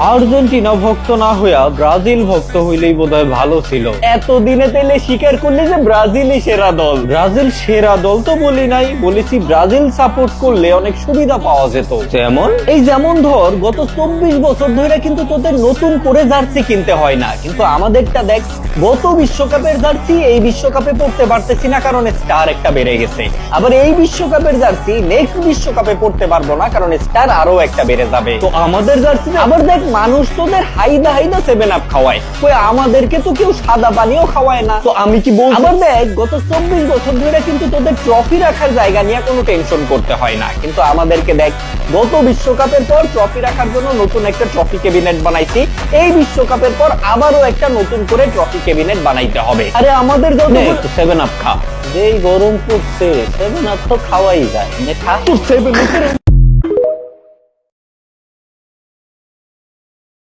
Argentina ভক্ত না হইয়া ব্রাজিল ভক্ত হইলেই বোধহয় ভালো ছিল। এতদিনে তাইলে স্বীকার করলি যে ব্রাজিলই সেরা দল। ব্রাজিল সেরা দল তো বলি নাই, বলেছি ব্রাজিল সাপোর্ট করলে অনেক সুবিধা পাওয়া যেত। যেমন ধর গত 24 বছর ধরে কিন্তু তোদের নতুন করে জার্সি কিনতে হয় না, কিন্তু আমাদেরটা দেখ, গত বিশ্বকাপের জার্সি এই বিশ্বকাপে পড়তে পারতেছি না কারণ স্টার একটা বেড়ে গেছে। আবার এই বিশ্বকাপের জার্সি নেক্সট বিশ্বকাপে পড়তে পারবো না কারণ স্টার আরো একটা বেড়ে যাবে। তো আমাদের জার্সি আবার দেখ, মানুষ তোদের হাইদা হাইদা 7 আপ খাওয়ায়, কই আমাদেরকে তো কেউ সাদা পানিও খাওয়ায় না। তো আমি কি বলবো, আবার দেখ গত 24 বছর ধরে কিন্তু তোদের ট্রফি রাখার জায়গা নিয়ে কোনো টেনশন করতে হয় না, কিন্তু আমাদেরকে দেখ গত বিশ্বকাপের পর ট্রফি রাখার জন্য নতুন একটা ট্রফি ক্যাবিনেট বানাইছি, এই বিশ্বকাপের পর আবারও একটা নতুন করে ট্রফি ক্যাবিনেট বানাইতে হবে। আরে আমাদের যত 7 আপ খা, যেই গরম পড়ছে 7 আপ তো খাওয়াই যায়, খা। 7 আপ